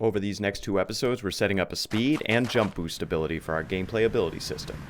Over these next two episodes, we're setting up a speed and jump boost ability for our GameplayAbility system.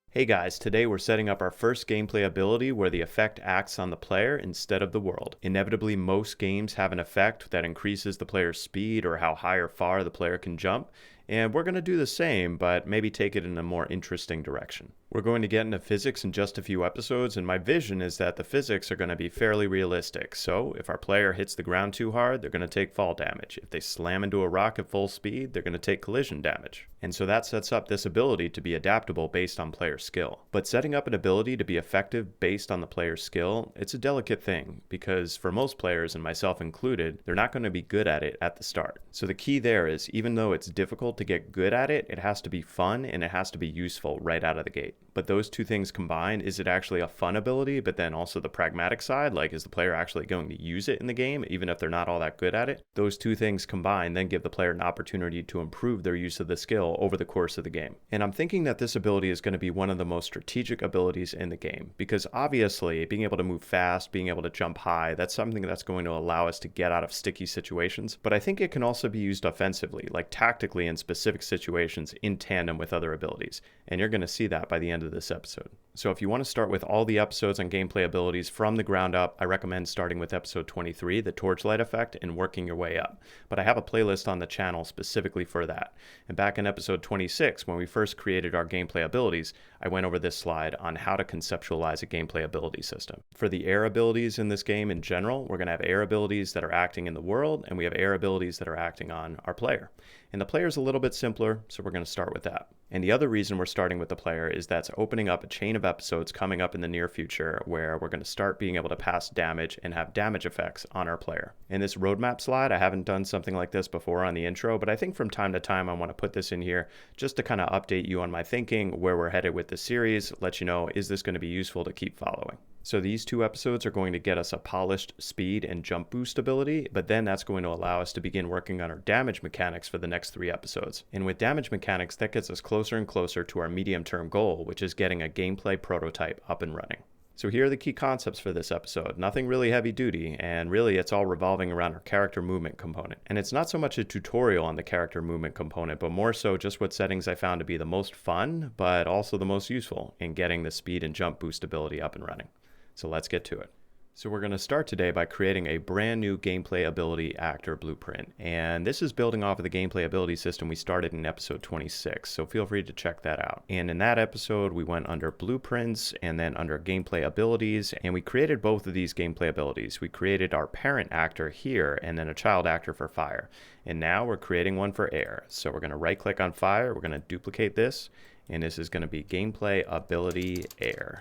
Hey guys, today we're setting up our first gameplay ability where the effect acts on the player instead of the world. Inevitably, most games have an effect that increases the player's speed or how high or far the player can jump, and we're going to do the same, but maybe take it in a more interesting direction. We're going to get into physics in just a few episodes, and my vision is that the physics are going to be fairly realistic. So if our player hits the ground too hard, they're going to take fall damage. If they slam into a rock at full speed, they're going to take collision damage. And so that sets up this ability to be adaptable based on player skill. But setting up an ability to be effective based on the player's skill, it's a delicate thing, because for most players, and myself included, they're not going to be good at it at the start. So the key there is, even though it's difficult to get good at it, it has to be fun and it has to be useful right out of the gate. But those two things combined, is it actually a fun ability, but then also the pragmatic side, like is the player actually going to use it in the game, even if they're not all that good at it? Those two things combined then give the player an opportunity to improve their use of the skill over the course of the game. And I'm thinking that this ability is going to be one of the most strategic abilities in the game, because obviously being able to move fast, being able to jump high, that's something that's going to allow us to get out of sticky situations. But I think it can also be used offensively, like tactically in specific situations in tandem with other abilities. And you're going to see that by the end of this episode. So if you want to start with all the episodes on gameplay abilities from the ground up, I recommend starting with episode 23, the torchlight effect, and working your way up. But I have a playlist on the channel specifically for that. And back in episode 26, when we first created our gameplay abilities, I went over this slide on how to conceptualize a gameplay ability system. For the air abilities in this game in general, we're going to have air abilities that are acting in the world, and we have air abilities that are acting on our player. And the player is a little bit simpler, so we're going to start with that. And the other reason we're starting with the player is that's opening up a chain of episodes coming up in the near future where we're going to start being able to pass damage and have damage effects on our player. In this roadmap slide, I haven't done something like this before on the intro, but I think from time to time I want to put this in here just to kind of update you on my thinking, where we're headed with the series, let you know, is this going to be useful to keep following? So these two episodes are going to get us a polished speed and jump boost ability, but then that's going to allow us to begin working on our damage mechanics for the next 3 episodes. And with damage mechanics, that gets us closer and closer to our medium-term goal, which is getting a gameplay prototype up and running. So here are the key concepts for this episode. Nothing really heavy duty, and really it's all revolving around our character movement component. And it's not so much a tutorial on the character movement component, but more so just what settings I found to be the most fun, but also the most useful in getting the speed and jump boost ability up and running. So let's get to it. So we're going to start today by creating a brand new GameplayAbility Actor blueprint. And this is building off of the GameplayAbility system we started in episode 26. So feel free to check that out. And in that episode, we went under blueprints and then under gameplay abilities. And we created both of these gameplay abilities. We created our parent actor here and then a child actor for fire. And now we're creating one for air. So we're going to right click on fire. We're going to duplicate this. And this is going to be GameplayAbilityAir.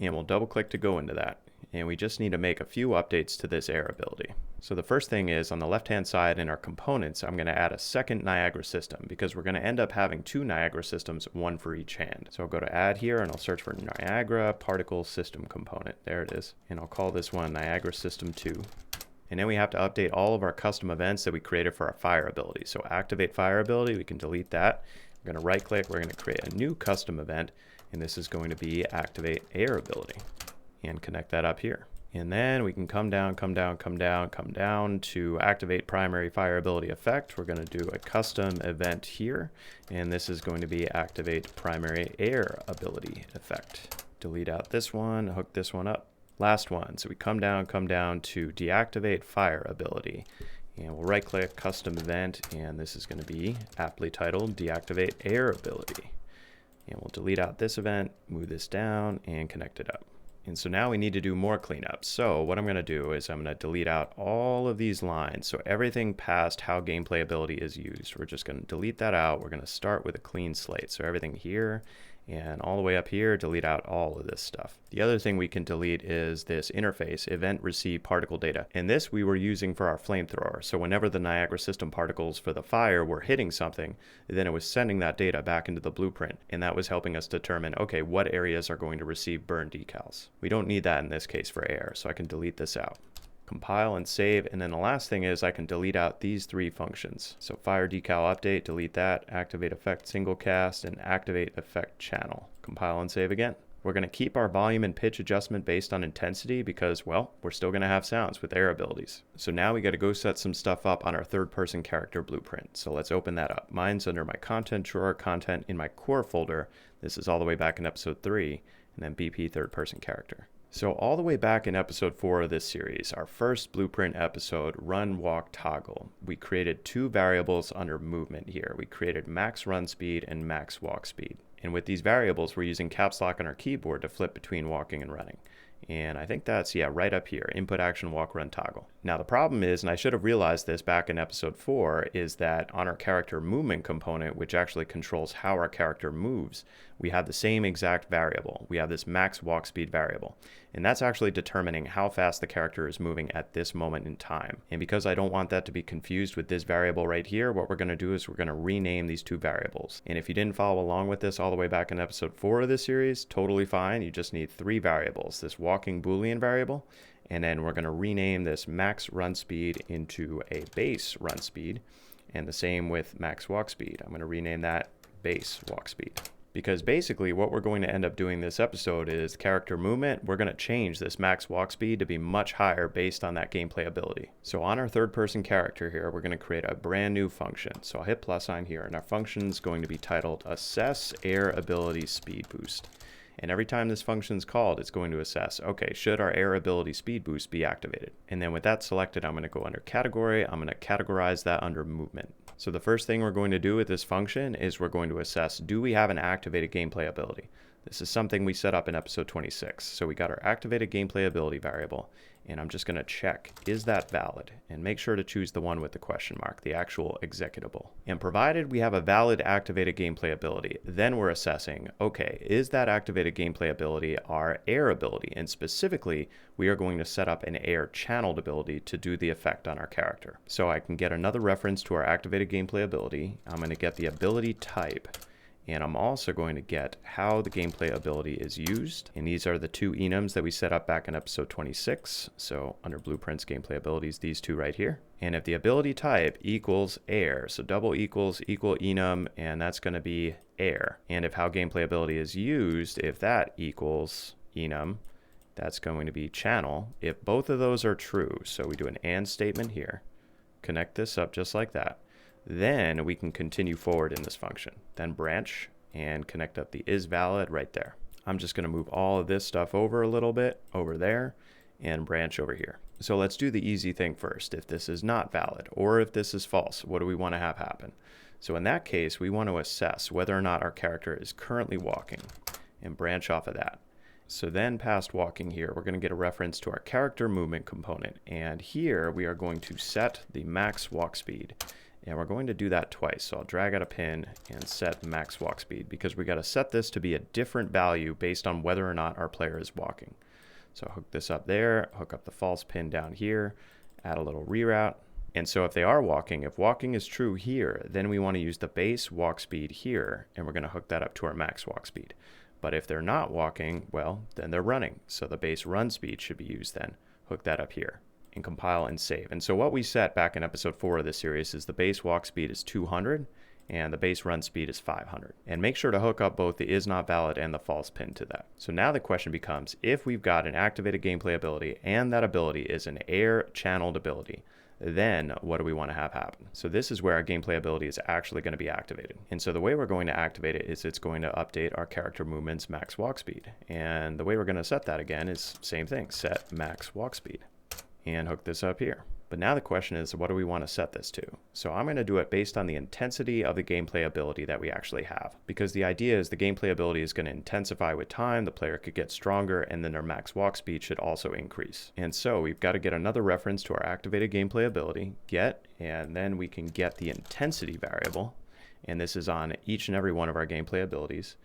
And we'll double click to go into that. And we just need to make a few updates to this air ability. So the first thing is on the left hand side in our components, I'm going to add a second Niagara system because we're going to end up having 2 Niagara systems, one for each hand. So I'll go to add here and I'll search for Niagara particle system component. There it is. And I'll call this one Niagara system 2. And then we have to update all of our custom events that we created for our fire ability. So activate fire ability, we can delete that. We're going to right click, we're going to create a new custom event. And this is going to be activate air ability and connect that up here. And then we can come down to activate primary fire ability effect. We're going to do a custom event here. And this is going to be activate primary air ability effect. Delete out this one, hook this one up. Last one. So we come down to deactivate fire ability. And we'll right click custom event. And this is going to be aptly titled deactivate air ability. And we'll delete out this event, move this down, and connect it up. And so now we need to do more cleanup. So what I'm going to do is I'm going to delete out all of these lines. So everything past how gameplay ability is used. We're just going to delete that out. We're going to start with a clean slate. So everything here and all the way up here, delete out all of this stuff. The other thing we can delete is this interface, event receive particle data. And this we were using for our flamethrower. So whenever the Niagara system particles for the fire were hitting something, then it was sending that data back into the blueprint. And that was helping us determine, okay, what areas are going to receive burn decals. We don't need that in this case for air, so I can delete this out. Compile and save, and then the last thing is I can delete out these 3 functions. So fire decal update, delete that, activate effect single cast, and activate effect channel. Compile and save again. We're going to keep our volume and pitch adjustment based on intensity because, well, we're still going to have sounds with air abilities. So now we got to go set some stuff up on our third person character blueprint. So let's open that up. Mine's under my content drawer, content in my core folder. This is all the way back in episode 3, and then BP third person character. So all the way back in episode 4 of this series, our first blueprint episode, run, walk, toggle, we created 2 variables under movement here. We created max run speed and max walk speed. And with these variables, we're using caps lock on our keyboard to flip between walking and running. And I think that's, right up here, input action walk run toggle. Now the problem is, and I should have realized this back in episode 4, is that on our character movement component, which actually controls how our character moves, we have the same exact variable. We have this max walk speed variable. And that's actually determining how fast the character is moving at this moment in time. And because I don't want that to be confused with this variable right here, what we're going to do is we're going to rename these 2 variables. And if you didn't follow along with this all the way back in episode 4 of this series, totally fine. You just need 3 variables. This walking Boolean variable, and then we're going to rename this max run speed into a base run speed, and the same with max walk speed. I'm going to rename that base walk speed. Because basically what we're going to end up doing this episode is character movement. We're going to change this max walk speed to be much higher based on that gameplay ability. So on our third person character here, we're going to create a brand new function. So I'll hit plus sign here, and our function is going to be titled assess air ability speed boost. And every time this function is called, it's going to assess, okay, should our air ability speed boost be activated? And then with that selected, I'm going to go under category. I'm going to categorize that under movement. So the first thing we're going to do with this function is we're going to assess, do we have an activated gameplay ability? This is something we set up in episode 26. So we got our activated gameplay ability variable, and I'm just going to check, is that valid? And make sure to choose the one with the question mark, the actual executable. And provided we have a valid activated gameplay ability, then we're assessing, okay, is that activated gameplay ability our air ability? And specifically, we are going to set up an air channeled ability to do the effect on our character. So I can get another reference to our activated gameplay ability. I'm going to get the ability type. And I'm also going to get how the gameplay ability is used. And these are the 2 enums that we set up back in episode 26. So under blueprints, gameplay abilities, these 2 right here. And if the ability type equals air, so double equals equal enum, and that's going to be air. And if how gameplay ability is used, if that equals enum, that's going to be channel. If both of those are true, so we do an and statement here, connect this up just like that. Then we can continue forward in this function. Then branch and connect up the is valid right there. I'm just going to move all of this stuff over a little bit over there and branch over here. So let's do the easy thing first. If this is not valid or if this is false, what do we want to have happen? So in that case, we want to assess whether or not our character is currently walking and branch off of that. So then past walking here, we're going to get a reference to our character movement component. And here we are going to set the max walk speed. And we're going to do that twice. So I'll drag out a pin and set max walk speed because we got to set this to be a different value based on whether or not our player is walking. So hook this up there, hook up the false pin down here, add a little reroute. And so if they are walking, if walking is true here, then we want to use the base walk speed here, and we're going to hook that up to our max walk speed. But if they're not walking, well, then they're running. So the base run speed should be used then. Hook that up here. And compile and save. And so what we set back in episode 4 of this series is the base walk speed is 200 and the base run speed is 500. And make sure to hook up both the is not valid and the false pin to that. So now the question becomes, if we've got an activated gameplay ability and that ability is an air channeled ability, then what do we want to have happen? So this is where our gameplay ability is actually going to be activated. And so the way we're going to activate it is it's going to update our character movement's max walk speed. And the way we're going to set that again is same thing, set max walk speed. And hook this up here. But now the question is, what do we want to set this to? So I'm going to do it based on the intensity of the gameplay ability that we actually have. Because the idea is the gameplay ability is going to intensify with time, the player could get stronger, and then their max walk speed should also increase. And so we've got to get another reference to our activated gameplay ability, get, and then we can get the intensity variable. And this is on each and every one of our gameplay abilities.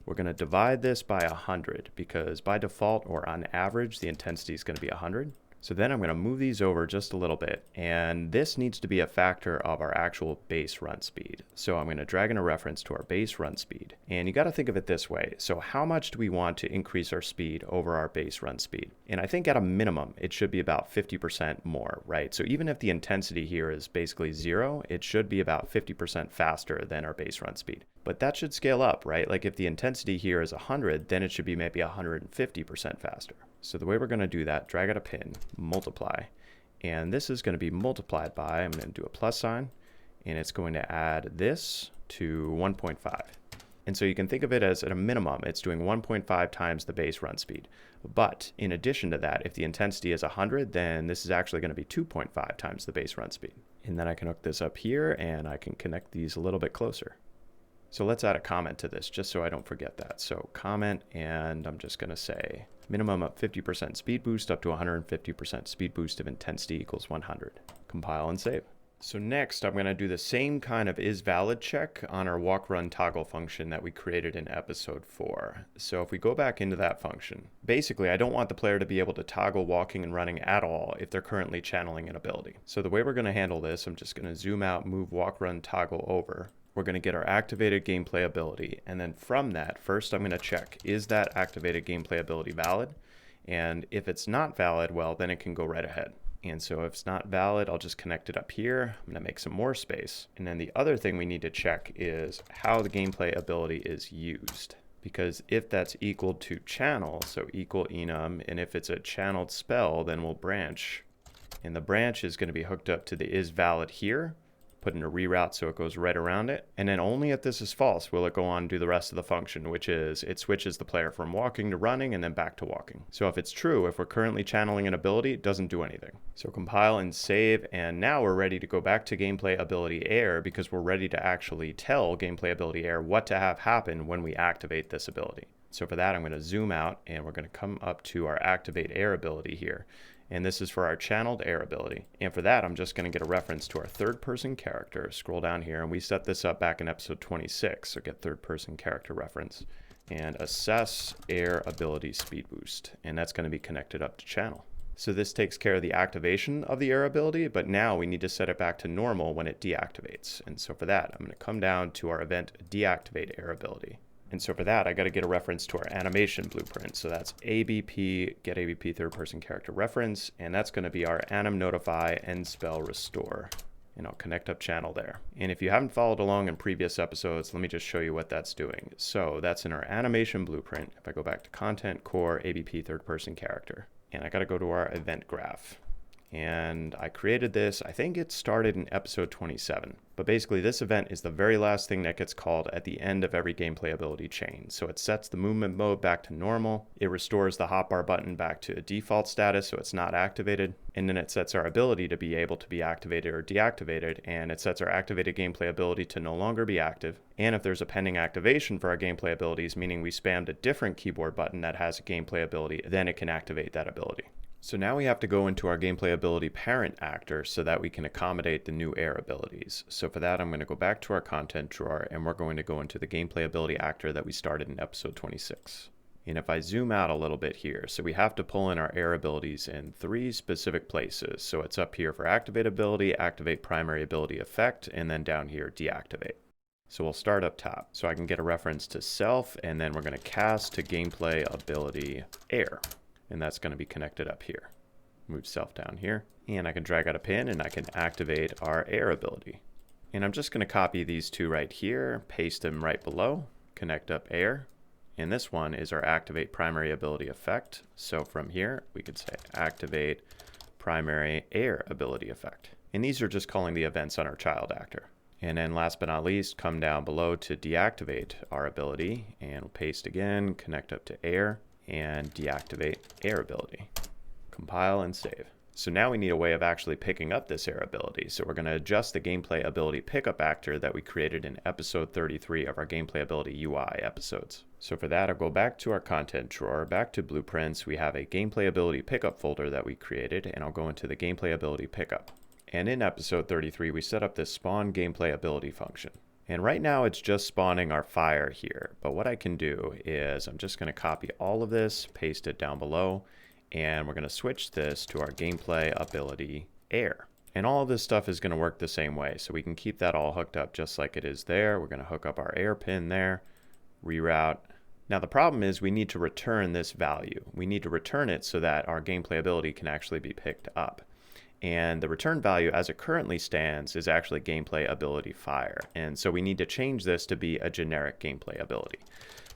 We're going to divide this by 100 because by default or on average, the intensity is going to be 100. So then I'm going to move these over just a little bit, and this needs to be a factor of our actual base run speed. So I'm going to drag in a reference to our base run speed. And you got to think of it this way. So how much do we want to increase our speed over our base run speed? And I think at a minimum, it should be about 50% more, right? So even if the intensity here is basically 0, it should be about 50% faster than our base run speed. But that should scale up, right? Like if the intensity here is 100, then it should be maybe 150% faster. So the way we're going to do that, drag out a pin, multiply, and this is going to be multiplied by, I'm going to do a plus sign, and it's going to add this to 1.5. And so you can think of it as at a minimum, it's doing 1.5 times the base run speed. But in addition to that, if the intensity is 100, then this is actually going to be 2.5 times the base run speed. And then I can hook this up here and I can connect these a little bit closer. So let's add a comment to this just so I don't forget that. So comment, and I'm just going to say minimum of 50% speed boost up to 150% speed boost if intensity equals 100. Compile and save. So next, I'm going to do the same kind of isValid check on our walk run toggle function that we created in episode 4. So if we go back into that function, basically I don't want the player to be able to toggle walking and running at all if they're currently channeling an ability. So the way we're going to handle this, I'm just going to zoom out, move walk run toggle over. We're going to get our activated gameplay ability, and then from that, first I'm going to check, is that activated gameplay ability valid? And if it's not valid, well, then it can go right ahead. And so if it's not valid, I'll just connect it up here. I'm going to make some more space. And then the other thing we need to check is how the gameplay ability is used. Because if that's equal to channel, so equal enum, and if it's a channeled spell, then we'll branch. And the branch is going to be hooked up to the isValid here. Put in a reroute so it goes right around it. And then only if this is false will it go on and do the rest of the function, which is it switches the player from walking to running and then back to walking. So if it's true, if we're currently channeling an ability, it doesn't do anything. So compile and save, and now we're ready to go back to GameplayAbilityAir because we're ready to actually tell GameplayAbilityAir what to have happen when we activate this ability. So for that, I'm going to zoom out and we're going to come up to our Activate Air ability here. And this is for our channeled air ability. And for that, I'm just going to get a reference to our third person character. Scroll down here, and we set this up back in episode 26. So get third person character reference and assess air ability speed boost. And that's going to be connected up to channel. So this takes care of the activation of the air ability, but now we need to set it back to normal when it deactivates. And so for that, I'm going to come down to our event deactivate air ability. And so for that, I got to get a reference to our animation blueprint. So that's ABP, get ABP third person character reference, and that's going to be our anim notify end spell restore. And I'll connect up channel there. And if you haven't followed along in previous episodes, let me just show you what that's doing. So that's in our animation blueprint. If I go back to content, core, ABP third person character, and I got to go to our event graph. And I created this, I think it started in episode 27. But basically this event is the very last thing that gets called at the end of every gameplay ability chain. So it sets the movement mode back to normal. It restores the hotbar button back to a default status so it's not activated. And then it sets our ability to be able to be activated or deactivated. And it sets our activated gameplay ability to no longer be active. And if there's a pending activation for our gameplay abilities, meaning we spammed a different keyboard button that has a gameplay ability, then it can activate that ability. So now we have to go into our GameplayAbility parent actor so that we can accommodate the new air abilities. So for that, I'm going to go back to our content drawer and we're going to go into the GameplayAbility actor that we started in episode 26. And if I zoom out a little bit here, so we have to pull in our air abilities in 3 specific places. So it's up here for activate ability, activate primary ability effect, and then down here, deactivate. So we'll start up top. So I can get a reference to self, and then we're going to cast to GameplayAbilityAir. And that's going to be connected up here. Move self down here, and I can drag out a pin and I can activate our air ability. And I'm just going to copy these two right here, paste them right below, connect up air, and this one is our activate primary ability effect. So from here we could say activate primary air ability effect. And these are just calling the events on our child actor. And then last but not least, come down below to deactivate our ability, and we'll paste again, connect up to air, and deactivate air ability. Compile and save. So now we need a way of actually picking up this air ability. So we're going to adjust the GameplayAbility Pickup Actor that we created in episode 33 of our GameplayAbility UI episodes. So for that, I'll go back to our content drawer, back to blueprints. We have a GameplayAbility Pickup folder that we created, and I'll go into the GameplayAbility Pickup. And in episode 33, we set up this spawn GameplayAbility function. And right now it's just spawning our fire here. But what I can do is I'm just going to copy all of this, paste it down below, and we're going to switch this to our GameplayAbilityAir. And all of this stuff is going to work the same way. So we can keep that all hooked up just like it is there. We're going to hook up our air pin there, reroute. Now the problem is we need to return this value. We need to return it so that our gameplay ability can actually be picked up. And the return value as it currently stands is actually gameplay ability fire. And so we need to change this to be a generic gameplay ability.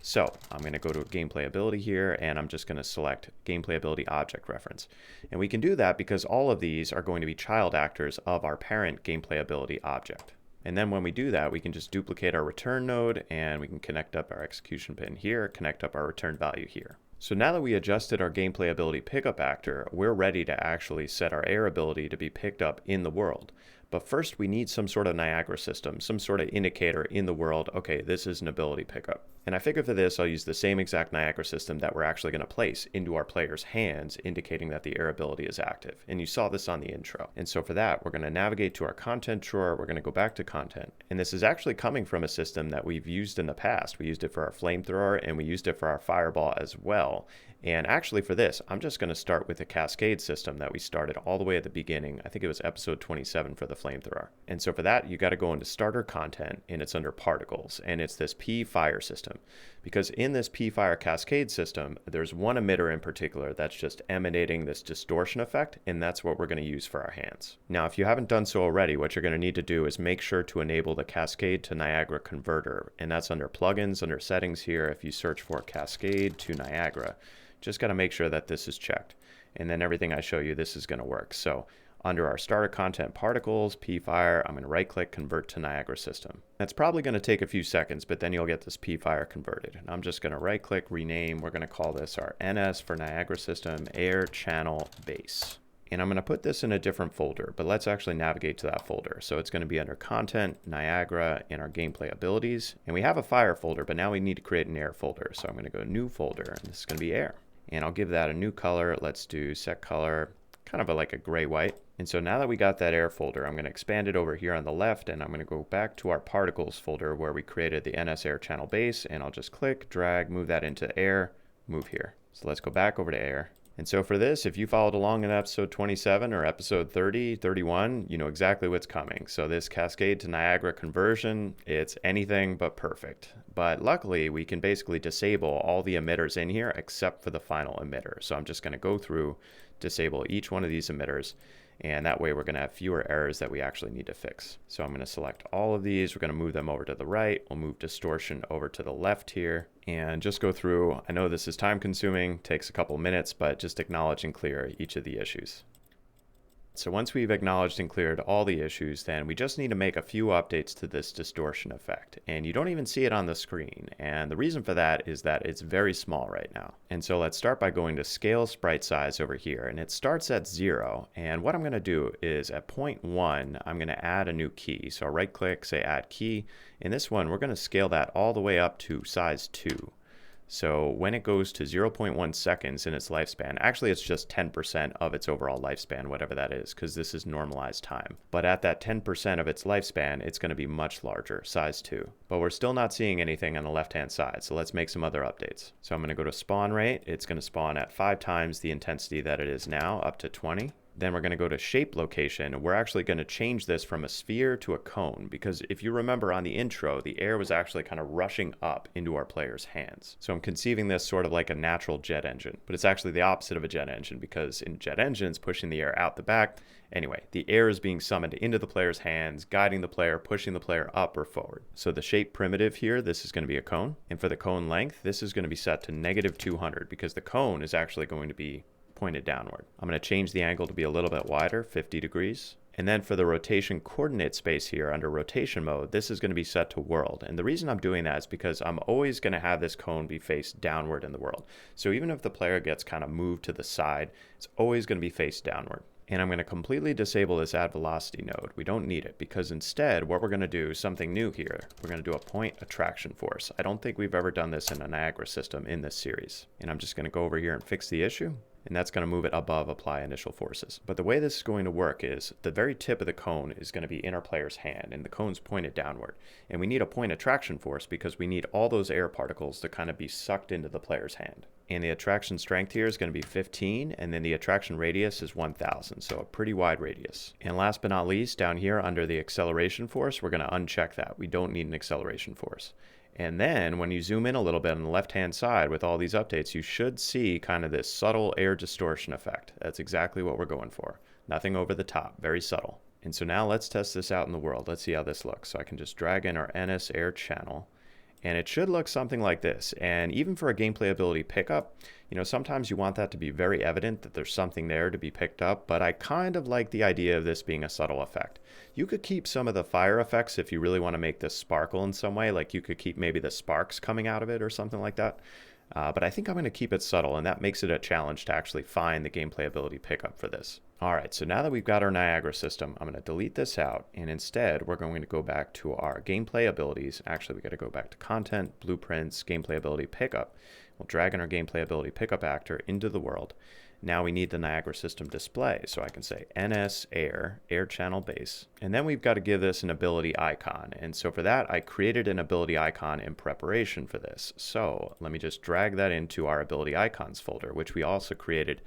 So I'm going to go to gameplay ability here, and I'm just going to select gameplay ability object reference. And we can do that because all of these are going to be child actors of our parent gameplay ability object. And then when we do that, we can just duplicate our return node, and we can connect up our execution pin here, connect up our return value here. So now that we adjusted our gameplay ability pickup actor, we're ready to actually set our air ability to be picked up in the world. But first we need some sort of Niagara system, some sort of indicator in the world, okay, this is an ability pickup. And I figure for this, I'll use the same exact Niagara system that we're actually going to place into our player's hands, indicating that the air ability is active. And you saw this on the intro. And so for that, we're going to navigate to our content drawer. We're going to go back to content. And this is actually coming from a system that we've used in the past. We used it for our flamethrower, and we used it for our fireball as well. And actually for this, I'm just going to start with the cascade system that we started all the way at the beginning. I think it was episode 27 for the flamethrower. And so for that, you got to go into starter content, and it's under particles, and it's this P fire system. Because in this P fire cascade system, there's one emitter in particular that's just emanating this distortion effect, and that's what we're going to use for our hands. Now, if you haven't done so already, what you're going to need to do is make sure to enable the cascade to Niagara converter, and that's under plugins, under settings here. If you search for cascade to Niagara, just got to make sure that this is checked, and then everything I show you, this is going to work. So under our starter content particles, P-Fire, I'm going to right click convert to Niagara system. That's probably going to take a few seconds, but then you'll get this P-Fire converted. And I'm just going to right click rename. We're going to call this our NS for Niagara system air channel base. And I'm going to put this in a different folder, but let's actually navigate to that folder. So it's going to be under content, Niagara, and our gameplay abilities. And we have a fire folder, but now we need to create an air folder. So I'm going to go new folder, and this is going to be air. And I'll give that a new color. Let's do set color, kind of like a gray-white. And so now that we got that air folder, I'm going to expand it over here on the left, and I'm going to go back to our particles folder where we created the NS air channel base, and I'll just click, drag, move that into air, move here. So let's go back over to air. And so for this, if you followed along in episode 27 or episode 30, 31, you know exactly what's coming. So this cascade to Niagara conversion, it's anything but perfect. But luckily, we can basically disable all the emitters in here except for the final emitter. So I'm just going to go through, disable each one of these emitters, and that way we're going to have fewer errors that we actually need to fix. So I'm going to select all of these. We're going to move them over to the right. We'll move distortion over to the left here and just go through. I know this is time consuming, takes a couple minutes, but just acknowledge and clear each of the issues. So once we've acknowledged and cleared all the issues, then we just need to make a few updates to this distortion effect. And you don't even see it on the screen. And the reason for that is that it's very small right now. And so let's start by going to scale sprite size over here. And it starts at 0. And what I'm going to do is at 0.1, I'm going to add a new key. So I'll right click, say add key. In this one, we're going to scale that all the way up to size 2. So when it goes to 0.1 seconds in its lifespan, actually it's just 10% of its overall lifespan, whatever that is, because this is normalized time. But at that 10% of its lifespan, it's going to be much larger, size 2. But we're still not seeing anything on the left-hand side, so let's make some other updates. So I'm going to go to spawn rate. It's going to spawn at 5 times the intensity that it is now, up to 20. Then we're going to go to shape location. We're actually going to change this from a sphere to a cone, because if you remember on the intro, the air was actually kind of rushing up into our player's hands. So I'm conceiving this sort of like a natural jet engine, but it's actually the opposite of a jet engine, because in jet engines, pushing the air out the back. Anyway, the air is being summoned into the player's hands, guiding the player, pushing the player up or forward. So the shape primitive here, this is going to be a cone. And for the cone length, this is going to be set to -200, because the cone is actually going to be pointed downward. I'm going to change the angle to be a little bit wider, 50 degrees. And then for the rotation coordinate space here under rotation mode, this is going to be set to world. And the reason I'm doing that is because I'm always going to have this cone be faced downward in the world. So even if the player gets kind of moved to the side, it's always going to be faced downward. And I'm going to completely disable this add velocity node. We don't need it, because instead what we're going to do is something new here. We're going to do a point attraction force. I don't think we've ever done this in a Niagara system in this series. And I'm just going to go over here and fix the issue. And that's going to move it above apply initial forces. But the way this is going to work is the very tip of the cone is going to be in our player's hand, and the cone's pointed downward. And we need a point attraction force because we need all those air particles to kind of be sucked into the player's hand. And the attraction strength here is going to be 15, and then the attraction radius is 1000, so a pretty wide radius. And last but not least, down here under the acceleration force, we're going to uncheck that. We don't need an acceleration force. And then when you zoom in a little bit on the left-hand side with all these updates, you should see kind of this subtle air distortion effect. That's exactly what we're going for. Nothing over the top, very subtle. And so now let's test this out in the world. Let's see how this looks. So I can just drag in our NS air channel, and it should look something like this. And even for a GameplayAbility pickup, sometimes you want that to be very evident that there's something there to be picked up, but I kind of like the idea of this being a subtle effect. You could keep some of the fire effects if you really want to make this sparkle in some way, like you could keep maybe the sparks coming out of it or something like that. But I think I'm going to keep it subtle, and that makes it a challenge to actually find the GameplayAbility pickup for this. All right, so now that we've got our Niagara system, I'm going to delete this out, and instead we're going to go back to our gameplay abilities. Actually, we got to go back to Content, Blueprints, GameplayAbility Pickup. We'll drag in our GameplayAbility Pickup Actor into the world. Now we need the Niagara System display, so I can say NS Air, Air Channel Base, and then we've got to give this an ability icon. And so for that, I created an ability icon in preparation for this. So let me just drag that into our ability icons folder, which we also created.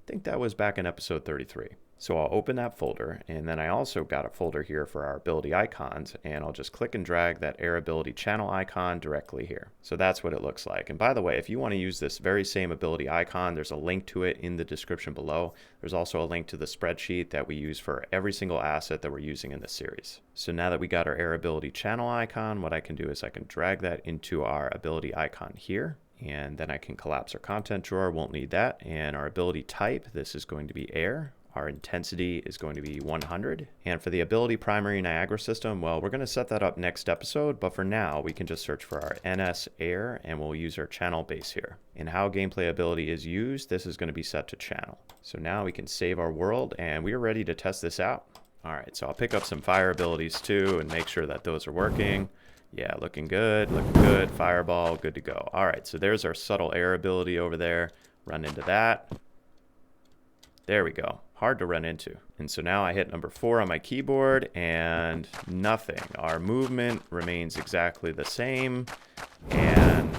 I think that was back in episode 33. So I'll open that folder, and then I also got a folder here for our ability icons, and I'll just click and drag that Air Ability Channel icon directly here. So that's what it looks like. And by the way, if you want to use this very same ability icon, there's a link to it in the description below. There's also a link to the spreadsheet that we use for every single asset that we're using in this series. So now that we got our Air Ability Channel icon, what I can do is I can drag that into our ability icon here. And then I can collapse our content drawer, won't need that. And our ability type, this is going to be air. Our intensity is going to be 100. And for the ability primary Niagara system, well, we're going to set that up next episode. But for now, we can just search for our NS air, and we'll use our channel base here. And how GameplayAbility is used, this is going to be set to channel. So now we can save our world, and we are ready to test this out. All right, so I'll pick up some fire abilities too and make sure that those are working. Yeah, looking good, fireball, good to go. All right, so there's our subtle air ability over there. Run into that. There we go. Hard to run into. And so now I hit number 4 on my keyboard and nothing. Our movement remains exactly the same. And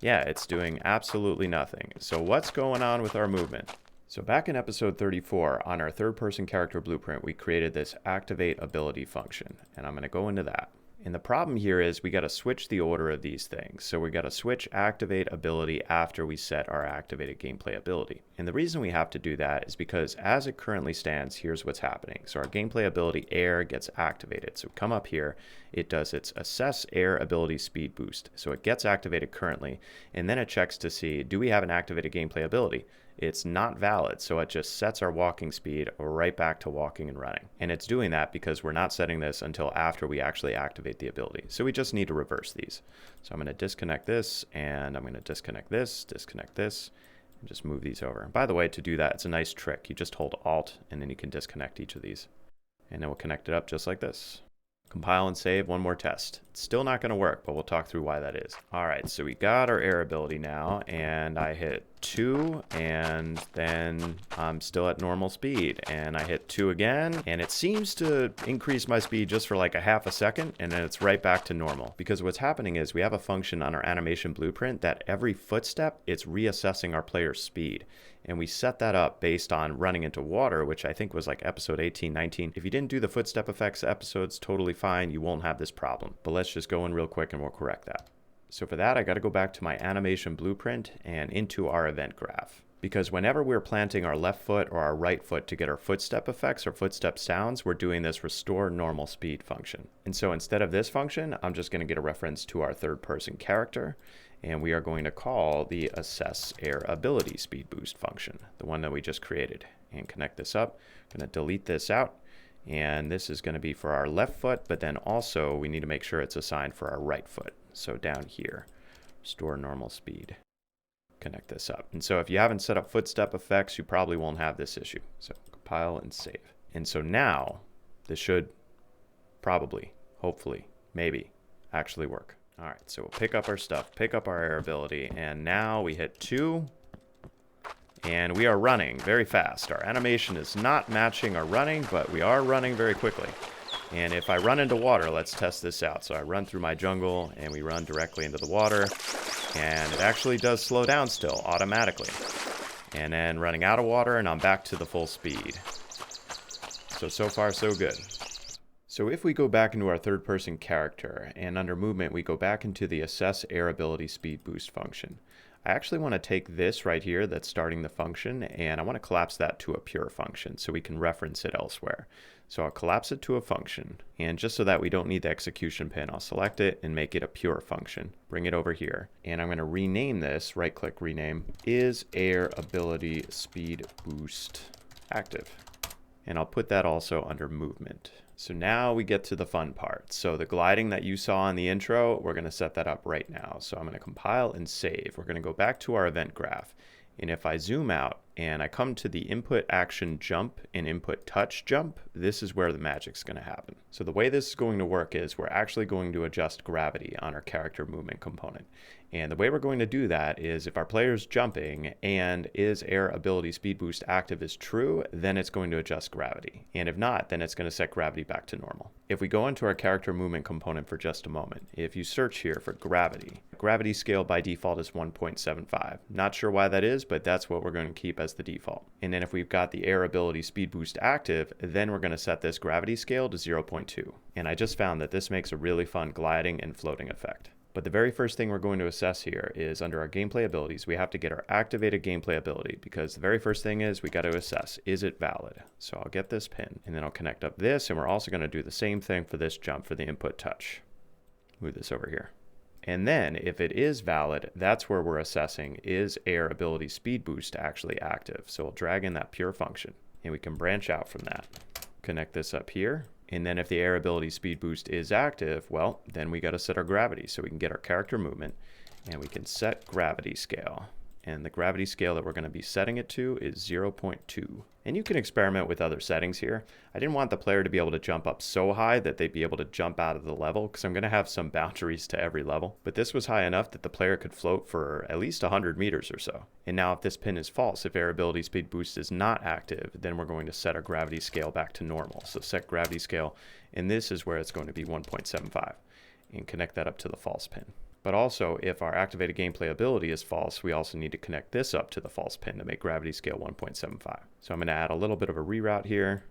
yeah, it's doing absolutely nothing. So what's going on with our movement? So back in episode 34 on our third person character blueprint, we created this activate ability function. And I'm going to go into that. And the problem here is we got to switch the order of these things. So we got to switch activate ability after we set our activated gameplay ability. And the reason we have to do that is because as it currently stands, here's what's happening. So our gameplay ability air gets activated. So come up here, it does its assess air ability speed boost. So it gets activated currently, and then it checks to see, do we have an activated gameplay ability? It's not valid, so it just sets our walking speed right back to walking and running. And it's doing that because we're not setting this until after we actually activate the ability. So we just need to reverse these. So I'm going to disconnect this, and I'm going to disconnect this, and just move these over. And by the way, to do that, it's a nice trick. You just hold Alt, and then you can disconnect each of these. And then we'll connect it up just like this. Compile and save, one more test. It's still not going to work, but we'll talk through why that is. All right, so we got our air ability now, and I hit 2, and then I'm still at normal speed, and I hit 2 again, and it seems to increase my speed just for like a half a second, and then it's right back to normal. Because what's happening is we have a function on our animation blueprint that every footstep, it's reassessing our player's speed. And we set that up based on running into water, which I think was like episode 18, 19. If you didn't do the footstep effects episodes, totally fine. You won't have this problem. But let's just go in real quick and we'll correct that. So for that, I got to go back to my animation blueprint and into our event graph. Because whenever we're planting our left foot or our right foot to get our footstep effects or footstep sounds, we're doing this restore normal speed function. And so instead of this function, I'm just going to get a reference to our third person character. And we are going to call the assess air ability speed boost function, the one that we just created, and connect this up. I'm going to delete this out, and this is going to be for our left foot, but then also we need to make sure it's assigned for our right foot. So down here, restore normal speed, connect this up. And so if you haven't set up footstep effects, you probably won't have this issue. So compile and save. And so now this should probably, hopefully, maybe actually work. All right, so we'll pick up our stuff, pick up our air ability, and now we hit 2, and we are running very fast. Our animation is not matching our running, but we are running very quickly. And if I run into water, let's test this out. So I run through my jungle, and we run directly into the water, and it actually does slow down still, automatically. And then running out of water, and I'm back to the full speed. So far, so good. So if we go back into our third person character and under movement, we go back into the assess air ability speed boost function. I actually want to take this right here that's starting the function, and I want to collapse that to a pure function so we can reference it elsewhere. So I'll collapse it to a function, and just so that we don't need the execution pin, I'll select it and make it a pure function. Bring it over here, and I'm going to rename this, right-click rename, is air ability speed boost active. And I'll put that also under movement. So now we get to the fun part. So the gliding that you saw in the intro, we're going to set that up right now. So I'm going to compile and save. We're going to go back to our event graph. And if I zoom out and I come to the input action jump and input touch jump, this is where the magic's going to happen. So the way this is going to work is we're actually going to adjust gravity on our character movement component. And the way we're going to do that is if our player's jumping and is air ability speed boost active is true, then it's going to adjust gravity. And if not, then it's going to set gravity back to normal. If we go into our character movement component for just a moment, if you search here for gravity scale by default is 1.75. Not sure why that is, but that's what we're going to keep as the default. And then if we've got the air ability speed boost active, then we're going to set this gravity scale to 0.2. And I just found that this makes a really fun gliding and floating effect. But the very first thing we're going to assess here is under our gameplay abilities, we have to get our activated gameplay ability, because the very first thing is we got to assess, is it valid? So I'll get this pin and then I'll connect up this, and we're also going to do the same thing for this jump for the input touch. Move this over here. And then if it is valid, that's where we're assessing, is air ability speed boost actually active? So we'll drag in that pure function and we can branch out from that. Connect this up here. And then if the air ability speed boost is active, well, then we got to set our gravity. So we can get our character movement and we can set gravity scale. And the gravity scale that we're going to be setting it to is 0.2. And you can experiment with other settings here. I didn't want the player to be able to jump up so high that they'd be able to jump out of the level, because I'm going to have some boundaries to every level. But this was high enough that the player could float for at least 100 meters or so. And now if this pin is false, if air ability speed boost is not active, then we're going to set our gravity scale back to normal. So set gravity scale, and this is where it's going to be 1.75. And connect that up to the false pin. But also, if our activated gameplay ability is false, we also need to connect this up to the false pin to make gravity scale 1.75. So I'm going to add a little bit of a reroute here,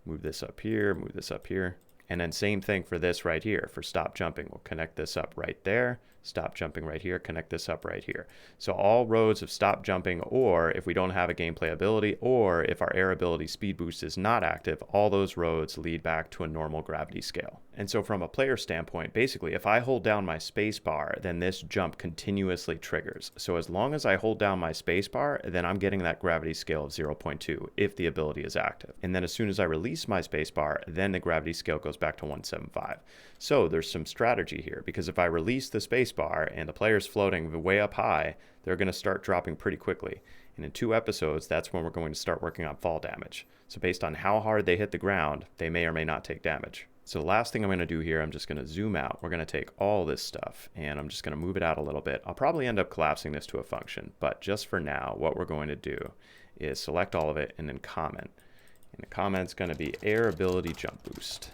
move this up here, move this up here. And then same thing for this right here. For stop jumping, we'll connect this up right there. Stop jumping right here, connect this up right here. So all roads of stop jumping, or if we don't have a gameplay ability, or if our air ability speed boost is not active, all those roads lead back to a normal gravity scale. And so from a player standpoint, basically, if I hold down my space bar, then this jump continuously triggers. So as long as I hold down my space bar, then I'm getting that gravity scale of 0.2 if the ability is active. And then as soon as I release my space bar, then the gravity scale goes back to 1.75. So there's some strategy here, because if I release the space bar and the player's floating way up high, they're going to start dropping pretty quickly. And in 2 episodes, that's when we're going to start working on fall damage. So based on how hard they hit the ground, they may or may not take damage. So the last thing I'm going to do here, I'm just going to zoom out. We're going to take all this stuff and I'm just going to move it out a little bit. I'll probably end up collapsing this to a function, but just for now, what we're going to do is select all of it and then comment. And the comment's going to be air ability jump boost.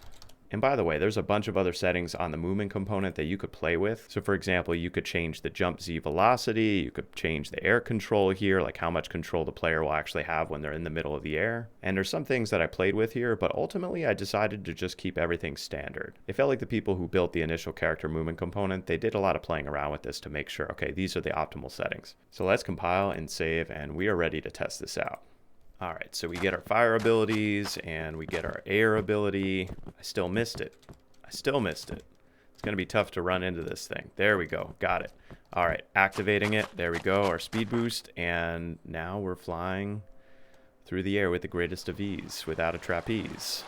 And by the way, there's a bunch of other settings on the movement component that you could play with. So for example, you could change the jump Z velocity, you could change the air control here, like how much control the player will actually have when they're in the middle of the air. And there's some things that I played with here, but ultimately I decided to just keep everything standard. It felt like the people who built the initial character movement component, they did a lot of playing around with this to make sure, okay, these are the optimal settings. So let's compile and save, and we are ready to test this out. All right, so we get our fire abilities and we get our air ability. I still missed it. It's going to be tough to run into this thing. There we go. Got it. All right, activating it. There we go. Our speed boost. And now we're flying through the air with the greatest of ease without a trapeze.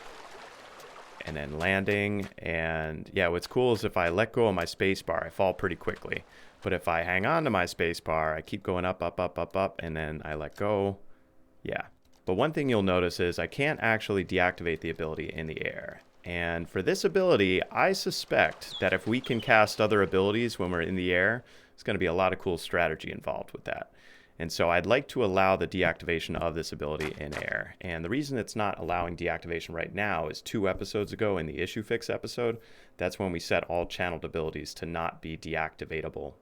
And then landing. And yeah, what's cool is if I let go of my space bar, I fall pretty quickly. But if I hang on to my space bar, I keep going up, up, up, up, up, and then I let go. Yeah. But one thing you'll notice is I can't actually deactivate the ability in the air. And for this ability, I suspect that if we can cast other abilities when we're in the air, there's going to be a lot of cool strategy involved with that. And so I'd like to allow the deactivation of this ability in air. And the reason it's not allowing deactivation right now is 2 episodes ago in the issue fix episode, that's when we set all channeled abilities to not be deactivatable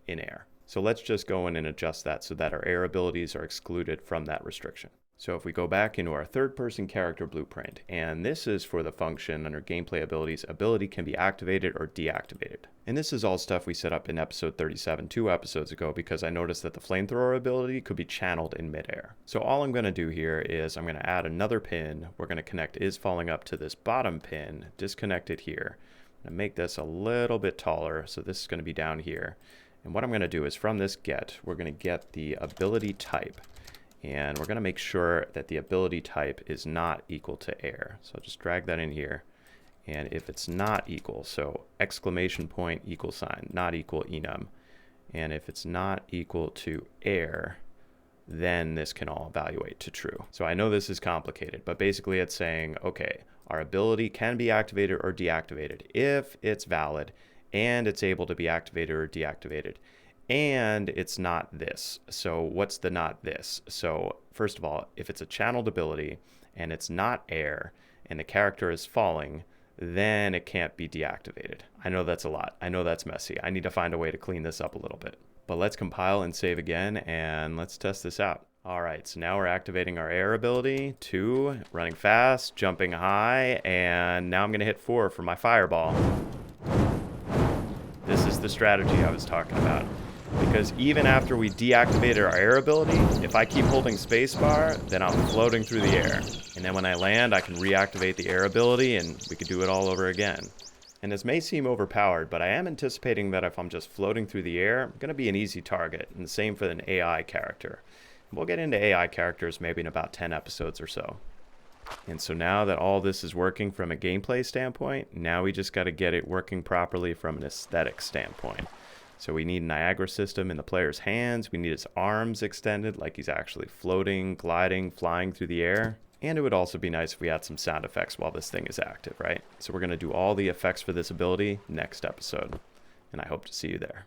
in air. So let's just go in and adjust that so that our air abilities are excluded from that restriction. So if we go back into our third person character blueprint, and this is for the function under gameplay abilities, ability can be activated or deactivated. And this is all stuff we set up in episode 37, 2 episodes ago, because I noticed that the flamethrower ability could be channeled in midair. So all I'm going to do here is I'm going to add another pin. We're going to connect is falling up to this bottom pin, disconnect it here. I'm going to make this a little bit taller, so this is going to be down here. And what I'm going to do is from this get, we're going to get the ability type. And we're going to make sure that the ability type is not equal to air. So I'll just drag that in here. And if it's not equal, so exclamation point equal sign, not equal enum. And if it's not equal to air, then this can all evaluate to true. So I know this is complicated, but basically it's saying, okay, our ability can be activated or deactivated if it's valid and it's able to be activated or deactivated. And it's not this. So what's the not this? So first of all, if it's a channeled ability and it's not air and the character is falling, then it can't be deactivated. I know that's a lot. I know that's messy. I need to find a way to clean this up a little bit. But let's compile and save again, and let's test this out. All right, so now we're activating our air ability, 2, running fast, jumping high, and now I'm gonna hit 4 for my fireball. This is the strategy I was talking about. Because even after we deactivated our air ability, if I keep holding spacebar, then I'm floating through the air. And then when I land, I can reactivate the air ability and we could do it all over again. And this may seem overpowered, but I am anticipating that if I'm just floating through the air, I'm going to be an easy target. And the same for an AI character. We'll get into AI characters maybe in about 10 episodes or so. And so now that all this is working from a gameplay standpoint, now we just got to get it working properly from an aesthetic standpoint. So we need Niagara System in the player's hands. We need his arms extended like he's actually floating, gliding, flying through the air. And it would also be nice if we had some sound effects while this thing is active, right? So we're going to do all the effects for this ability next episode. And I hope to see you there.